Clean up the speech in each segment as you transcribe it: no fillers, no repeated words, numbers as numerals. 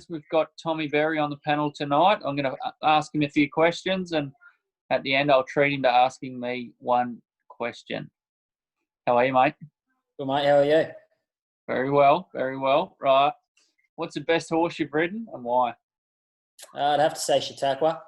guys. We've got Tommy Berry on the panel tonight. I'm going to ask him a few questions, and at the end, I'll treat him to asking me one question. How are you, mate? Good, mate. How are you? Very well, very well. Right. What's the best horse you've ridden and why? I'd have to say Chautauqua.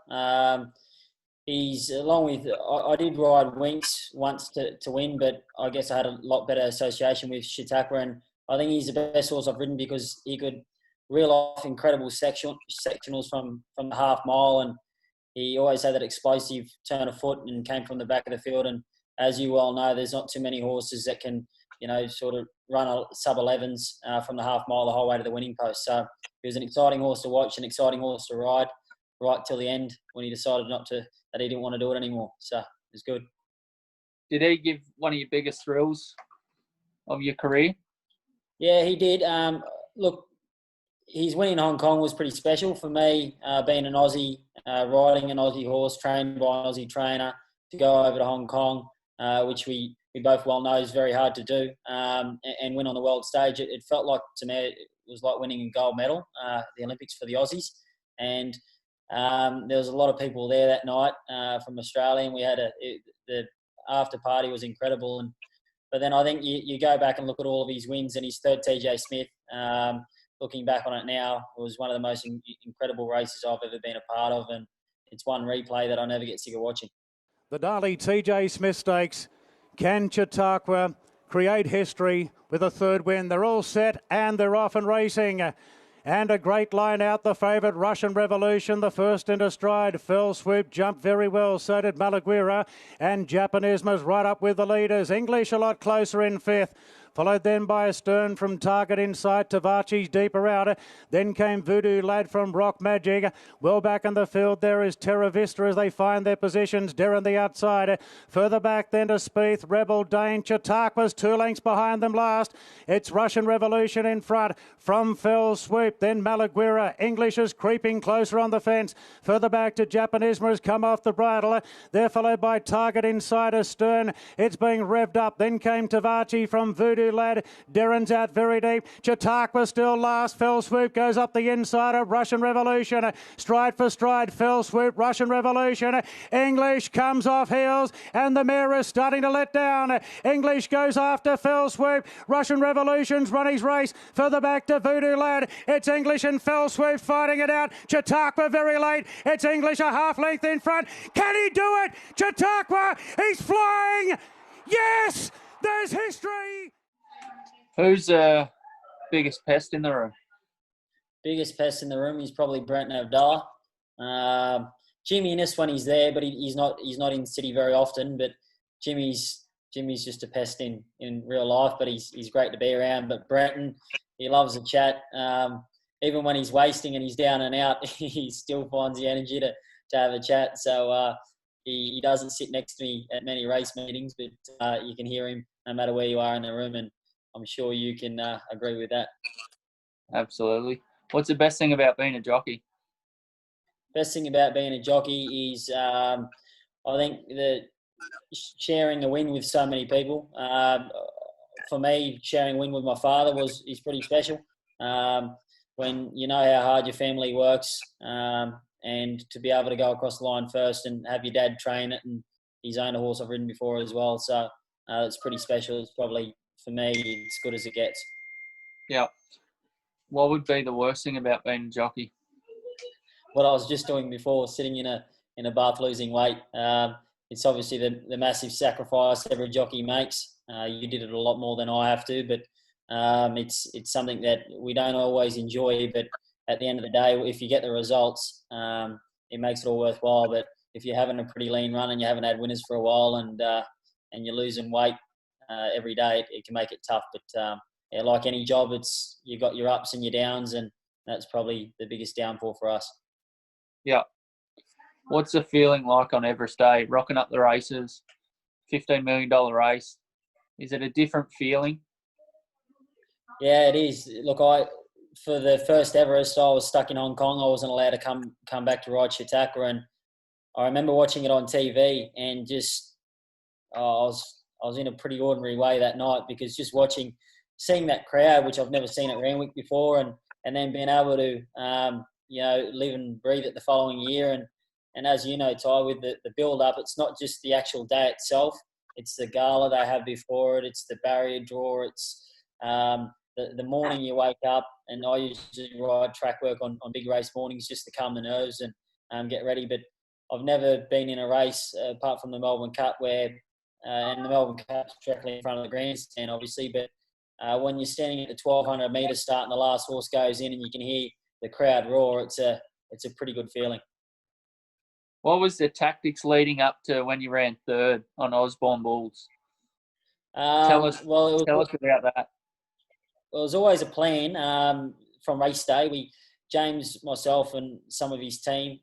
He's along with I did ride Winks once to win, but I guess I had a lot better association with Chautauqua, and I think he's the best horse I've ridden because he could reel off incredible sectionals from the half mile, and he always had that explosive turn of foot and came from the back of the field. And as you well know, there's not too many horses that can, sort of run a sub-11s from the half mile the whole way to the winning post. So he was an exciting horse to watch, an exciting horse to ride right till the end when he decided that he didn't want to do it anymore. So it was good. Did he give one of your biggest thrills of your career? Yeah, he did. Look, his win in Hong Kong was pretty special for me, being an Aussie, riding an Aussie horse, trained by an Aussie trainer, to go over to Hong Kong, which we both well know is very hard to do, and win on the world stage. It felt like, to me, it was like winning a gold medal, the Olympics for the Aussies. And there was a lot of people there that night from Australia, and we had the after party was incredible. But then I think you go back and look at all of his wins, and his third TJ Smith, looking back on it now, it was one of the most incredible races I've ever been a part of, and it's one replay that I never get sick of watching. The Darley TJ Smith Stakes. Can Chautauqua create history with a third win? They're all set and they're off and racing. And a great line out, the favourite, Russian Revolution, the first into stride. Fell Swoop jumped very well, so did Malaguira. And Japanismus right up with the leaders. English a lot closer in fifth. Followed then by a Stern from Target Inside. Tavachi's deeper out. Then came Voodoo Lad from Rock Magic. Well back in the field there is Terra Vista as they find their positions. Darren the outside. Further back then to Spieth, Rebel Dane. Chautauqua's 2 lengths behind them last. It's Russian Revolution in front from Fell Swoop. Then Malaguira. English is creeping closer on the fence. Further back to Japanisma has come off the bridle. They're followed by Target Inside a Stern. It's being revved up. Then came Tavachi from Voodoo Lad. Darren's out very deep. Chautauqua still last. Fell Swoop goes up the inside of Russian Revolution. Stride for stride. Fell Swoop, Russian Revolution. English comes off heels, and the mare is starting to let down. English goes after Fell Swoop. Russian Revolution's run his race. Further back to Voodoo Lad. It's English and Fell Swoop fighting it out. Chautauqua very late. It's English a half length in front. Can he do it? Chautauqua, he's flying. Yes, there's history. Who's the biggest pest in the room? Biggest pest in the room is probably Brenton Avdallah. Jimmy Innes when he's there, but he's not in City very often. But Jimmy's just a pest in real life, but he's great to be around. But Brenton, he loves a chat. Even when he's wasting and he's down and out, he still finds the energy to have a chat. So he doesn't sit next to me at many race meetings, but you can hear him no matter where you are in the room, and I'm sure you can agree with that. Absolutely. What's the best thing about being a jockey? Best thing about being a jockey is I think that sharing the win with so many people. For me, sharing win with my father is pretty special. When you know how hard your family works, and to be able to go across the line first and have your dad train it, and he's owned a horse I've ridden before as well. So it's pretty special. It's probably, for me, as good as it gets. Yeah. What would be the worst thing about being a jockey? What I was just doing before, sitting in a bath losing weight. It's obviously the massive sacrifice every jockey makes. You did it a lot more than I have to, but it's something that we don't always enjoy. But at the end of the day, if you get the results, it makes it all worthwhile. But if you're having a pretty lean run and you haven't had winners for a while, and you're losing weight every day, it can make it tough. But yeah, like any job, you got your ups and your downs, and that's probably the biggest downfall for us. Yeah. What's the feeling like on Everest Day, rocking up the races, $15 million race? Is it a different feeling? Yeah, it is. Look, for the first Everest, I was stuck in Hong Kong. I wasn't allowed to come back to ride Chautauqua, and I remember watching it on TV, and just I was in a pretty ordinary way that night, because just seeing that crowd, which I've never seen at Randwick before, and and then being able to, live and breathe it the following year. And as you know, Ty, with the build-up, it's not just the actual day itself. It's the gala they have before it. It's the barrier draw. It's the morning you wake up, and I usually ride track work on big race mornings just to calm the nerves and get ready. But I've never been in a race apart from the Melbourne Cup and the Melbourne Cup's directly in front of the grandstand, obviously. But when you're standing at the 1,200 metre start and the last horse goes in and you can hear the crowd roar, it's a pretty good feeling. What was the tactics leading up to when you ran third on Osborne Bulls? Tell us about that. It was always a plan from race day. James, myself, and some of his team,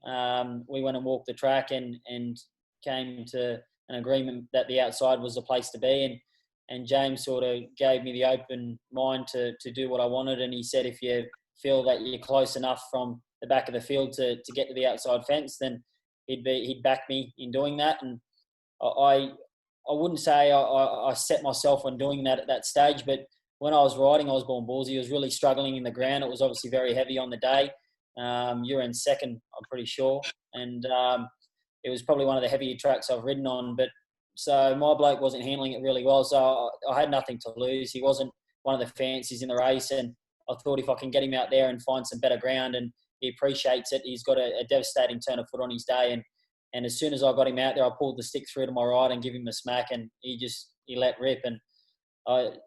we went and walked the track and came to an agreement that the outside was the place to be. And James sort of gave me the open mind to do what I wanted. And he said, if you feel that you're close enough from the back of the field to get to the outside fence, then he'd back me in doing that. And I wouldn't say I set myself on doing that at that stage, but when I was riding Osborne Bulls, he was really struggling in the ground. It was obviously very heavy on the day. You were in second, I'm pretty sure. And it was probably one of the heavier tracks I've ridden on. But so my bloke wasn't handling it really well. So I had nothing to lose. He wasn't one of the fancies in the race. And I thought if I can get him out there and find some better ground, and he appreciates it. He's got a devastating turn of foot on his day. And as soon as I got him out there, I pulled the stick through to my right and give him a smack, and he let rip. And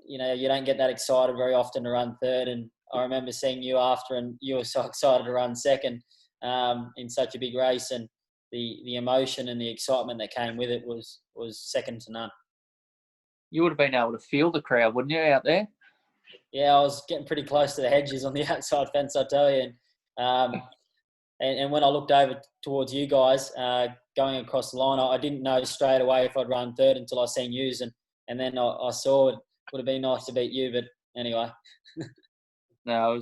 you don't get that excited very often to run third. And I remember seeing you after, and you were so excited to run second in such a big race. And the emotion and the excitement that came with it was second to none. You would have been able to feel the crowd, wouldn't you, out there? Yeah, I was getting pretty close to the hedges on the outside fence, I tell you. And when I looked over towards you guys going across the line, I didn't know straight away if I'd run third until I seen yous. And then I saw it would have been nice to beat you, but anyway. No,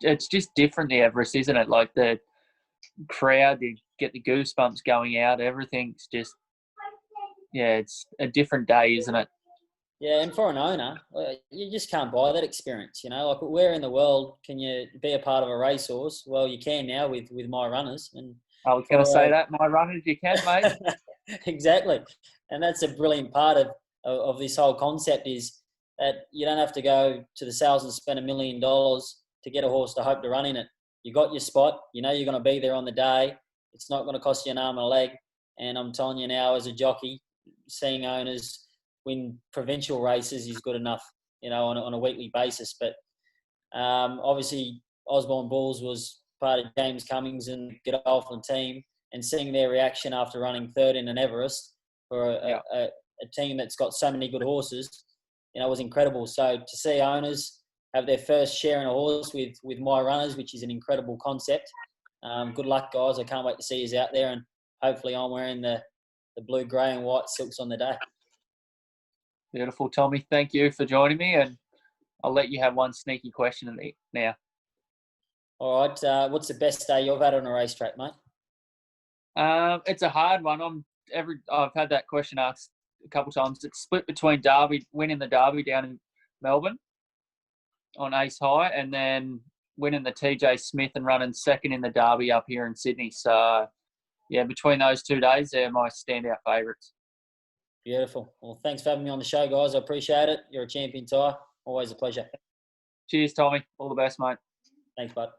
it's just different, the Everest, isn't it? Like the crowd, you get the goosebumps going out. Everything's just, it's a different day, isn't it? Yeah, and for an owner, you just can't buy that experience, Like, where in the world can you be a part of a racehorse? Well, you can now with miRunners. And I was going to say that, miRunners, you can, mate. Exactly. And that's a brilliant part of this whole concept, is that you don't have to go to the sales and spend $1 million to get a horse to hope to run in it. You got your spot. You're going to be there on the day. It's not going to cost you an arm and a leg. And I'm telling you now, as a jockey, seeing owners win provincial races is good enough, on a weekly basis. But obviously, Osborne Bulls was part of James Cummings and Godolphin team, and seeing their reaction after running third in an Everest for a team that's got so many good horses, was incredible. So to see owners have their first share in a horse with miRunners, which is an incredible concept. Good luck, guys. I can't wait to see you out there, and hopefully I'm wearing the blue, grey and white silks on the day. Beautiful, Tommy. Thank you for joining me, and I'll let you have one sneaky question now. All right. What's the best day you've had on a racetrack, mate? It's a hard one. I've had that question asked a couple of times. It's split between winning the Derby down in Melbourne on Ace High, and then winning the TJ Smith and running second in the Derby up here in Sydney. So, between those 2 days, they're my standout favourites. Beautiful. Well, thanks for having me on the show, guys. I appreciate it. You're a champion, Ty. Always a pleasure. Cheers, Tommy. All the best, mate. Thanks, bud.